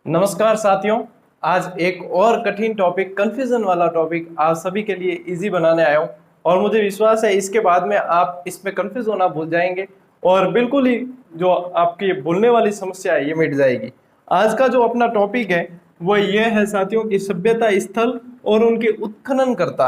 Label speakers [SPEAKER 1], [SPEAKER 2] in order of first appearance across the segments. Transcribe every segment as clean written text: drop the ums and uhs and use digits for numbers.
[SPEAKER 1] नमस्कार साथियों। आज एक और कठिन टॉपिक, कंफ्यूजन वाला टॉपिक आप सभी के लिए इजी बनाने आया हूं और मुझे विश्वास है इसके बाद में आप इसमें कंफ्यूज होना भूल जाएंगे और बिल्कुल ही जो आपकी भूलने वाली समस्या है ये मिट जाएगी। आज का जो अपना टॉपिक है वो ये है साथियों की सभ्यता स्थल और उनके उत्खनन करता।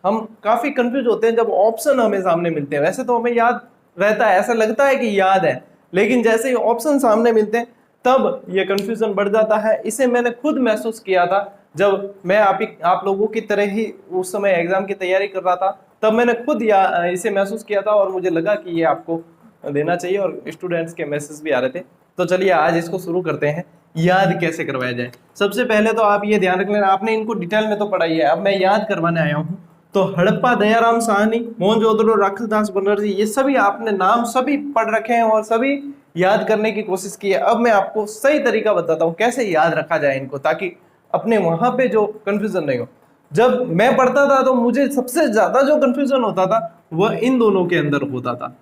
[SPEAKER 1] हम काफी कंफ्यूज होते हैं जब ऑप्शन हमें सामने मिलते हैं। वैसे तो हमें याद रहता है, ऐसा लगता है कि याद है, लेकिन जैसे ही ऑप्शन सामने मिलते हैं तब ये कंफ्यूजन बढ़ जाता है। इसे मैंने खुद महसूस किया था जब मैं आप लोगों की तरह ही उस समय एग्जाम की तैयारी कर रहा था। तब मैंने खुद इसे महसूस किया था और मुझे लगा कि ये आपको देना चाहिए और स्टूडेंट्स के मैसेज भी आ रहे थे। तो चलिए आज इसको शुरू करते हैं। याद कैसे करवाया जाए, सबसे पहले तो आप ये ध्यान रख लेना, आपने इनको डिटेल में तो पढ़ा ही है, अब मैं याद करवाने आया हूँ। तो हड़प्पा, दयाराम साहनी, मोहनजोदड़ो, राखलदास बनर्जी, ये सभी आपने नाम सभी पढ़ रखे हैं और सभी याद करने की कोशिश की है। अब मैं आपको सही तरीका बताता हूँ कैसे याद रखा जाए इनको, ताकि अपने वहां पे जो कंफ्यूजन नहीं हो। जब मैं पढ़ता था तो मुझे सबसे ज्यादा जो कंफ्यूजन होता था वह इन दोनों के अंदर होता था,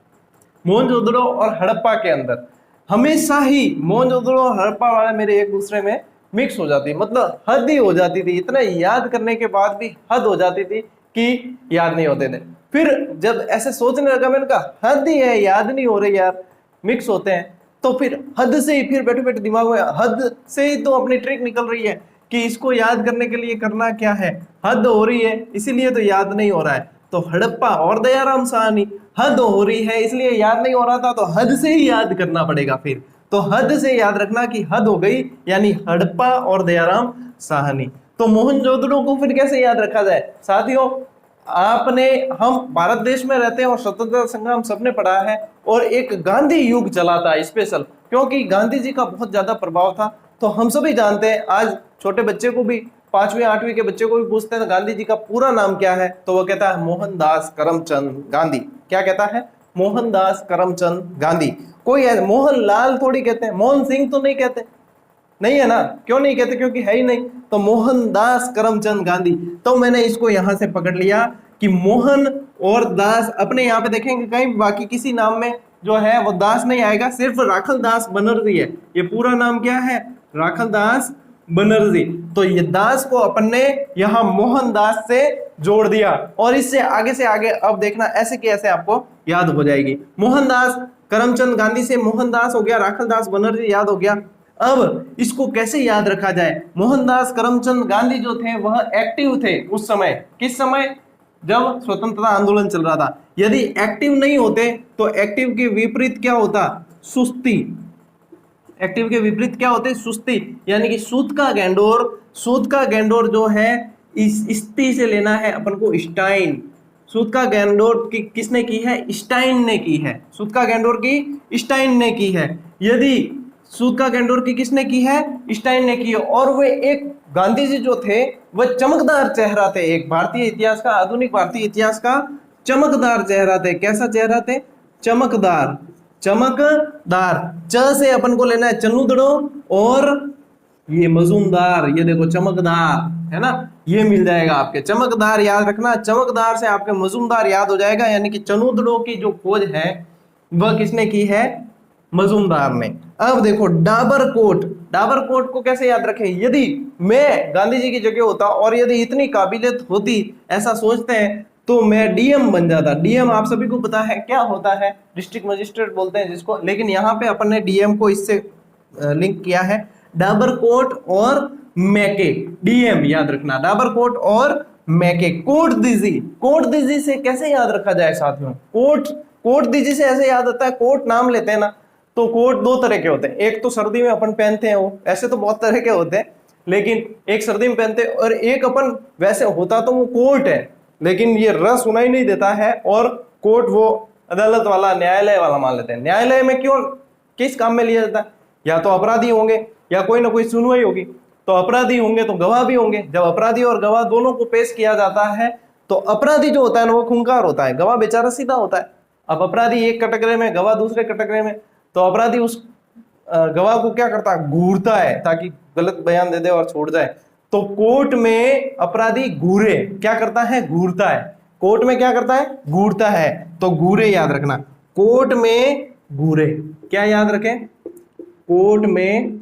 [SPEAKER 1] मोहनजोदड़ो और हड़प्पा के अंदर। हमेशा ही मोहनजोदड़ो और हड़प्पा वाले मेरे एक दूसरे में मिक्स हो जाती, मतलब हद ही हो जाती थी। इतना याद करने के बाद भी हद हो जाती थी कि याद नहीं होते थे। फिर जब ऐसे सोचने लगा, मैंने कहा हद ही है, याद नहीं हो रही यार, मिक्स होते हैं। तो फिर हद से ही, फिर बैठे बैठे दिमाग में हद से ही तो अपनी ट्रिक निकल रही है कि इसको याद करने के लिए करना क्या है, हद हो रही है इसीलिए तो याद नहीं हो रहा है। तो हड़प्पा और दयाराम साहनी, हद हो रही है इसलिए याद नहीं हो रहा था, तो हद से ही याद करना पड़ेगा। फिर तो हद से याद रखना कि हद हो गई, यानी हड़प्पा और दयाराम साहनी। तो मोहनजोदड़ो को फिर कैसे याद रखा जाए साथियों? आपने, हम भारत देश में रहते हैं और स्वतंत्रता संग्राम सबने पढ़ा है और एक गांधी युग चला था स्पेशल, क्योंकि गांधी जी का बहुत ज्यादा प्रभाव था। तो हम सभी जानते हैं, आज छोटे बच्चे को भी, 5वीं 8वीं के बच्चे को भी पूछते हैं गांधी जी का पूरा नाम क्या है, तो वो कहता है मोहनदास करमचंद गांधी। क्या कहता है? मोहनदास करमचंद गांधी। कोई है मोहनलाल थोड़ी कहते हैं, मोहन सिंह तो नहीं कहते, नहीं है ना? क्यों नहीं कहते? क्योंकि है ही नहीं। तो मोहनदास करमचंद गांधी। तो मैंने इसको यहां से पकड़ लिया कि मोहन और दास, अपने यहाँ पे देखेंगे कहीं बाकी किसी नाम में जो है वो दास नहीं आएगा, सिर्फ राखलदास बनर्जी है। ये पूरा नाम क्या है? राखलदास बनर्जी। तो ये दास को अपन ने यहाँ मोहनदास से जोड़ दिया और इससे आगे अब देखना ऐसे कि ऐसे आपको याद हो जाएगी। मोहनदास करमचंद गांधी से मोहनदास हो गया, राखलदास बनर्जी याद हो गया। अब इसको कैसे याद रखा जाए? मोहनदास करमचंद गांधी जो थे वह एक्टिव थे उस समय। किस समय? जब स्वतंत्रता आंदोलन चल रहा था। यदि एक्टिव नहीं होते तो एक्टिव के विपरीत क्या होता? सुस्ती। एक्टिव के विपरीत क्या होते? सुस्ती। यानी कि सूत का गैंडोर, सूत का गैंडोर जो है इस स्ती से लेना है अपन को स्टाइन। सूत का गैंडोर की किसने की है? स्टाइन ने की है। सूत का गैंडोर की स्टाइन ने की है। यदि सूत का गैंडोर की किसने की है? स्टाइन ने की है। और वे एक गांधी जी जो थे वह चमकदार चेहरा थे, एक भारतीय इतिहास का, आधुनिक भारतीय इतिहास का चमकदार चेहरा थे। कैसा चेहरा थे? चमकदार। चमकदार, च से अपन को लेना है चनुदड़ो और ये मजूमदार, ये देखो चमकदार है ना, ये मिल जाएगा आपके। चमकदार याद रखना, चमकदार से आपके मजूमदार याद हो जाएगा। यानी कि चनुदड़ो की जो खोज है वह किसने की है? मजूमदार ने। अब देखो डाबर कोट, डाबर कोट को कैसे याद रखें? यदि मैं गांधी जी की जगह होता और यदि इतनी काबिलियत होती, ऐसा सोचते हैं, तो मैं डीएम बन जाता। डीएम आप सभी को पता है क्या होता है? डिस्ट्रिक्ट मजिस्ट्रेट बोलते हैं जिसको, लेकिन यहाँ पे अपन ने डीएम को इससे लिंक किया है। डाबर कोट और मैके, डीएम याद रखना, डाबर कोट और मैके। कोट दीजी, कोट दीजी से कैसे याद रखा जाए साथियों? कोट, कोट दीजी से ऐसे याद आता है, कोट नाम लेते हैं ना, तो कोट दो तरह के होते हैं। एक तो सर्दी में अपन पहनते हैं, वो ऐसे तो बहुत तरह के होते हैं, लेकिन एक सर्दी में पहनते हैं और एक अपन वैसे होता तो वो कोट है, लेकिन ये र सुनाई नहीं देता है और कोर्ट वो अदालत वाला, न्यायालय वाला मान लेते हैं। न्यायालय में क्यों, किस काम में लिया जाता है? या तो अपराधी होंगे या कोई ना कोई सुनवाई होगी। तो अपराधी होंगे तो गवाह भी होंगे। जब अपराधी और गवाह दोनों को पेश किया जाता है तो अपराधी जो होता है ना वो खूंखार होता है, गवाह बेचारा सीधा होता है। अब अपराधी एक कटघरे में, गवाह दूसरे कटघरे में, तो अपराधी उस गवाह को क्या करता है? घूरता है ताकि गलत बयान दे दे और छोड़ जाए। तो कोर्ट में अपराधी घूरे, क्या करता है? घूरता है। कोर्ट में क्या करता है? घूरता है। तो घूरे याद रखना, कोर्ट में घूरे। क्या याद रखें? कोर्ट में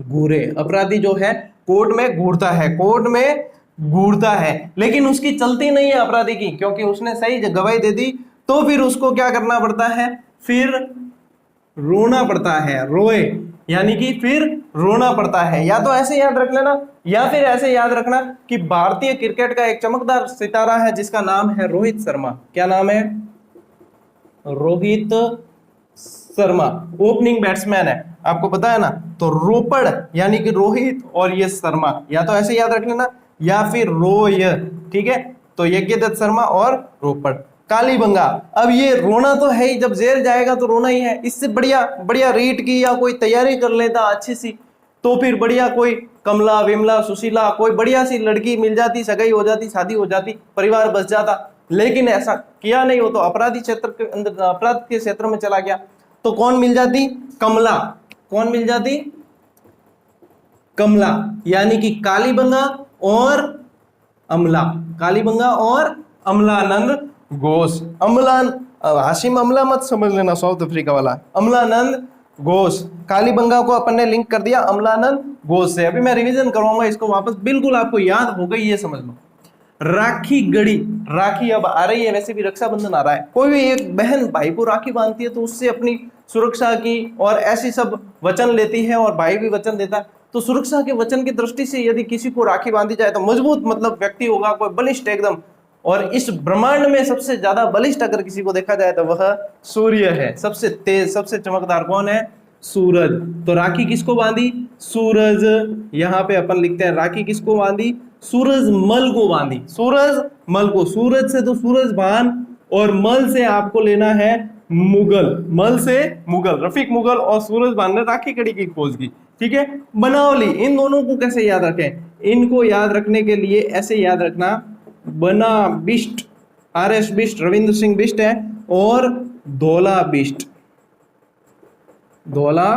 [SPEAKER 1] घूरे। अपराधी जो है कोर्ट में घूरता है, कोर्ट में घूरता है, लेकिन उसकी चलती नहीं है अपराधी की, क्योंकि उसने सही गवाही दे दी। तो फिर उसको क्या करना पड़ता है, फिर रोना पड़ता है, रोए, यानी कि फिर रोना पड़ता है। या तो ऐसे याद रख लेना, या फिर ऐसे याद रखना कि भारतीय क्रिकेट का एक चमकदार सितारा है जिसका नाम है रोहित शर्मा। क्या नाम है? रोहित शर्मा ओपनिंग बैट्समैन है, आपको पता है ना। तो रोपड़ यानी कि रोहित और ये शर्मा, या तो ऐसे याद रख लेना या फिर रोय, ठीक है। तो यज्ञदत्त शर्मा और रोपड़। कालीबंगा, अब ये रोना तो है ही, जब जेल जाएगा तो रोना ही है। इससे बढ़िया बढ़िया रीट की या कोई तैयारी कर लेता अच्छी सी, तो फिर बढ़िया कोई कमला विमला सुशीला कोई बढ़िया सी लड़की मिल जाती, सगाई हो जाती, शादी हो जाती, परिवार बस जाता। लेकिन ऐसा किया नहीं, हो तो अपराधी क्षेत्र के अंदर, अपराध के क्षेत्र में चला गया। तो कौन मिल जाती? कमला। कौन मिल जाती? कमला, यानी कि कालीबंगा और अमला, कालीबंगा और अमलानंद घोष। हाशिम अमला मत समझ लेना, साउथ अफ्रीका वाला, अमलानंद घोष। कालीबंगा को अपन ने लिंक कर दिया अमलानंद घोष से। अभी मैं रिवीजन करवाऊंगा इसको वापस, बिल्कुल आपको याद हो गई, ये समझ लो। राखी गढ़ी, राखी अब आ रही है, वैसे भी रक्षाबंधन आ रहा है। कोई भी एक बहन भाई को राखी बांधती है तो उससे अपनी सुरक्षा की और ऐसी सब वचन लेती है, और भाई भी वचन देता है। तो सुरक्षा के वचन की दृष्टि से यदि किसी को राखी बांधी जाए तो मजबूत मतलब व्यक्ति होगा, कोई बलिष्ठ एकदम। और इस ब्रह्मांड में सबसे ज्यादा बलिष्ठ अगर किसी को देखा जाए तो वह सूर्य है। सबसे तेज सबसे चमकदार कौन है? सूरज। तो राखी किसको बांधी? सूरज। यहां पे अपन लिखते हैं राखी किसको बांधी? सूरज मल को बांधी। सूरज मल को, सूरज से तो सूरज भान और मल से आपको लेना है मुगल, मल से मुगल, रफीक मुगल और सूरज भान ने राखी कड़ी की खोज की, ठीक है। बनावली, इन दोनों को कैसे याद रखें? इनको याद रखने के लिए ऐसे याद रखना, बना बिष्ट, RS बिष्ट रविंद्र सिंह बिष्ट है, और धोला बिष्ट, धोला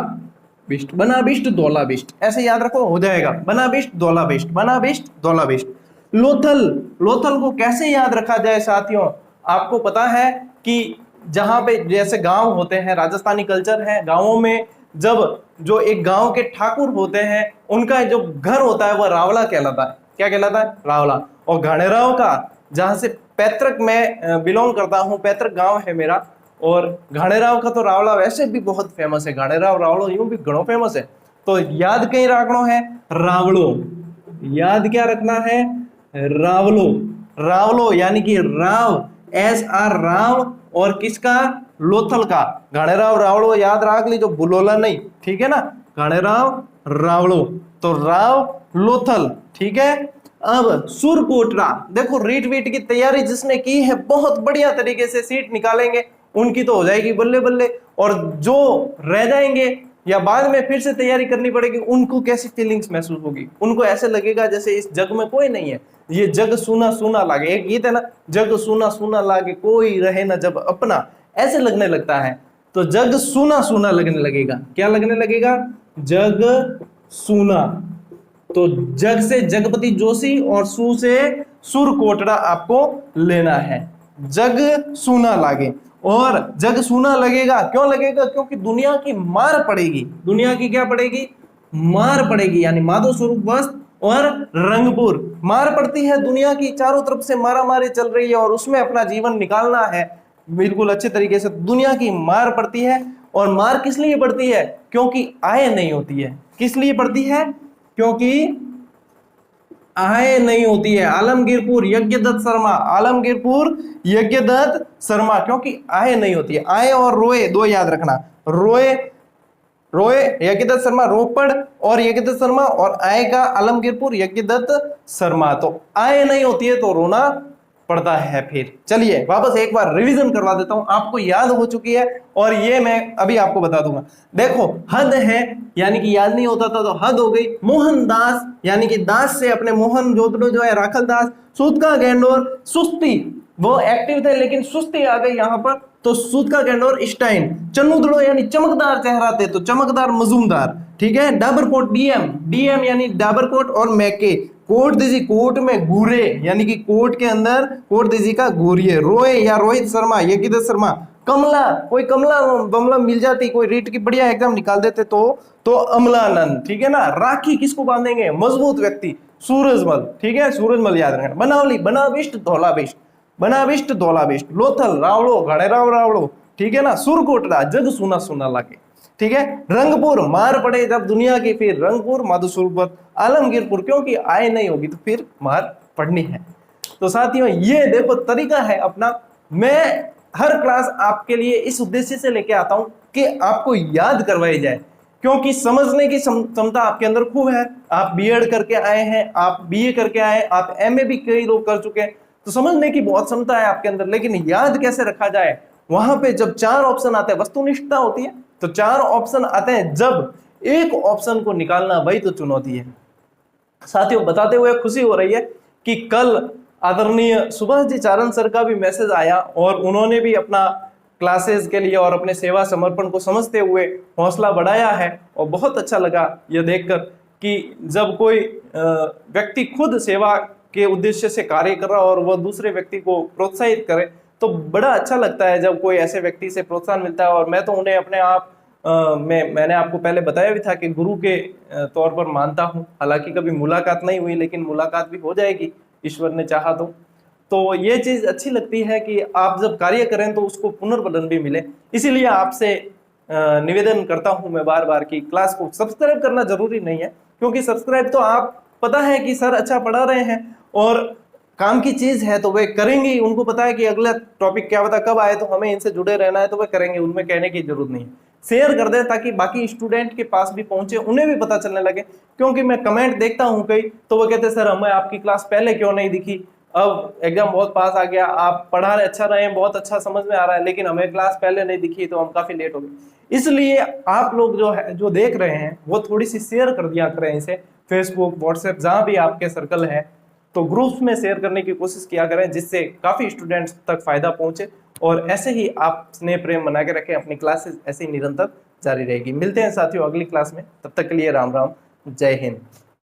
[SPEAKER 1] बिष्ट, बना बिष्ट धोला बिष्ट, ऐसे याद रखो, हो जाएगा। बना बिष्ट धोला बिष्ट, बना बिष्ट धोला बिष्ट। लोथल, लोथल को कैसे याद रखा जाए साथियों? आपको पता है कि जहां पे जैसे गांव होते हैं, राजस्थानी कल्चर है, गांवों में जब जो एक गांव के ठाकुर होते हैं उनका जो घर होता है वह रावला कहलाता है। क्या कहलाता है? रावला। और घाणेराव का, जहां से पैतृक मैं बिलोंग करता हूं, पैतृक गांव है मेरा, और घाणेराव का तो रावला वैसे भी बहुत फेमस है। घाणेराव रावलो यूं भी घणो फेमस है। तो याद कहीं रखना है? रावलो। याद क्या रखना है? रावलो। रावलो यानी कि राव, SR राव, और किसका? लोथल का। घाणेराव रावलो याद रख ली, जो बुलोला नहीं, ठीक है ना। घाणेराव रावलो, तो राव लोथल, ठीक है। अब सुरकोटरा, देखो रीट वीट की तैयारी जिसने की है बहुत बढ़िया तरीके से सीट निकालेंगे, उनकी तो हो जाएगी बल्ले बल्ले। और जो रह जाएंगे या बाद में फिर से तैयारी करनी पड़ेगी, उनको कैसी फीलिंग्स महसूस होगी? उनको ऐसे लगेगा जैसे इस जग में कोई नहीं है, ये जग सूना सूना लागे। एक गीत है ना, जग सूना सूना लागे कोई रहे ना जब अपना, ऐसे लगने लगता है। तो जग सूना सूना लगने लगेगा। क्या लगने लगेगा? जग सूना। तो जग से जगपति जोशी और सू से सुरकोटड़ा आपको लेना है। जग सूना लागे, और जग सूना लगेगा क्यों लगेगा? क्योंकि दुनिया की मार पड़ेगी। दुनिया की क्या पड़ेगी? मार पड़ेगी, यानी माधो स्वरूप वस्त्र और रंगपुर मार पड़ती है। दुनिया की चारों तरफ से मारा मारी चल रही है और उसमें अपना जीवन निकालना है बिल्कुल अच्छे तरीके से। दुनिया की मार पड़ती है, और मार किस लिए पड़ती है? क्योंकि आय नहीं होती है। किस लिए पड़ती है? क्योंकि आय नहीं होती है। आलमगीरपुर यज्ञदत्त शर्मा, आलमगीरपुर यज्ञदत्त शर्मा, क्योंकि आय नहीं होती है। आय और रोए दो याद रखना, रोए, रोए यज्ञदत्त शर्मा रोपड़ और यज्ञदत्त शर्मा, और आय का आलमगीरपुर यज्ञदत्त शर्मा। तो आय नहीं होती है तो रोना पड़ता है। फिर चलिए वापस एक बार रिवीजन करवा देता हूं, आपको याद हो चुकी है और ये मैं अभी आपको बता दूंगा। देखो हद है, यानी कि याद नहीं होता था तो हद हो गई। मोहनदास, यानी कि दास से अपने मोहन जोतड़ो जो है राखल दास। सूत का गेंडोर, सुस्ती, वो एक्टिव थे लेकिन सुस्ती आ गई यहाँ पर, तो सूत का गेंडोर स्टाइन। चन्नुदड़ो यानी चमकदार चेहरा थे तो चमकदार मजूमदार, ठीक है। डाबरकोट डीएम, डीएम यानी डाबरकोट और मैके। कोट दीजी, कोट में घूरे, यानी कि कोट के अंदर कोट दीजी का घूरिए। रोए या रोहित शर्मा, यज्ञदत्त शर्मा, कमला, कोई कमला बमला मिल जाती, कोई रीट की बढ़िया एग्जाम निकाल देते तो अमलानंद, ठीक है ना। राखी किसको बांधेंगे, मजबूत व्यक्ति, सूरजमल, ठीक है, सूरजमल याद रखना। बनावली, बनाविष्ट धौलाबिष्ट, बनाविष्ट धौलाबिष्ट। लोथल, रावड़ो, घड़ेराव रावड़ो, ठीक है ना। सुरकोटड़ा, जग सुना सुना लागे, ठीक है। रंगपुर, मार पड़े जब दुनिया की, फिर रंगपुर मधुसूरपत। आलमगीरपुर, क्योंकि आय नहीं होगी तो फिर मार पड़नी है। तो साथियों ये देखो तरीका है अपना। मैं हर क्लास आपके लिए इस उद्देश्य से लेके आता हूं कि आपको याद करवाई जाए, क्योंकि समझने की क्षमता आपके अंदर खूब है। आप बीएड करके आए हैं, आप बीए करके आए, आप एमए भी कई लोग कर चुके हैं, तो समझने की बहुत क्षमता है आपके अंदर। लेकिन याद कैसे रखा जाए, वहां पे जब 4 ऑप्शन आते हैं, वस्तुनिष्ठता होती है, तो 4 ऑप्शन आते हैं, जब एक ऑप्शन को निकालना वही तो चुनौती है। साथियों बताते हुए खुशी हो रही है कि कल आदरणीय सुभाष जी चारण सर का भी मैसेज आया और उन्होंने भी अपना क्लासेस के लिए और अपने सेवा समर्पण को समझते हुए हौसला बढ़ाया है। और बहुत अच्छा लगा यह देखकर कि जब कोई व्यक्ति खुद सेवा के उद्देश्य से कार्य कर रहा और वह दूसरे व्यक्ति को प्रोत्साहित करे, तो बड़ा अच्छा लगता है जब कोई ऐसे व्यक्ति से प्रोत्साहन मिलता है। और मैं तो उन्हें अपने आप मैंने आपको पहले बताया भी था कि गुरु के तौर पर मानता हूँ। हालांकि कभी मुलाकात नहीं हुई, लेकिन मुलाकात भी हो जाएगी ईश्वर ने चाहा तो ये चीज अच्छी लगती है कि आप जब कार्य करें तो उसको पुनर्बलन भी मिले। इसीलिए आपसे निवेदन करता हूं मैं बार बार कि क्लास को सब्सक्राइब करना जरूरी नहीं है, क्योंकि सब्सक्राइब तो आप पता है कि सर अच्छा पढ़ा रहे हैं और काम की चीज है तो वे करेंगे, उनको पता है कि अगला टॉपिक क्या पता कब आए, तो हमें इनसे जुड़े रहना है तो वे करेंगे, उनमें कहने की जरूरत नहीं है। शेयर कर दें ताकि बाकी स्टूडेंट के पास भी पहुंचे, उन्हें भी पता चलने लगे। क्योंकि मैं कमेंट देखता हूं कई, तो वो कहते सर हमें आपकी क्लास पहले क्यों नहीं दिखी, अब एग्जाम बहुत पास आ गया, आप पढ़ा रहे अच्छा रहे, बहुत अच्छा समझ में आ रहा है, लेकिन हमें क्लास पहले नहीं दिखी तो हम काफी लेट हो गए। इसलिए आप लोग जो देख रहे हैं वो थोड़ी सी शेयर कर दिया करें इसे, फेसबुक व्हाट्सएप जहां भी आपके सर्कल है, तो ग्रुप्स में शेयर करने की कोशिश किया करें, जिससे काफी स्टूडेंट्स तक फायदा पहुंचे। और ऐसे ही आप स्नेह प्रेम बना के रखें, अपनी क्लासेस ऐसे ही निरंतर जारी रहेगी। मिलते हैं साथियों अगली क्लास में, तब तक के लिए राम राम, जय हिंद।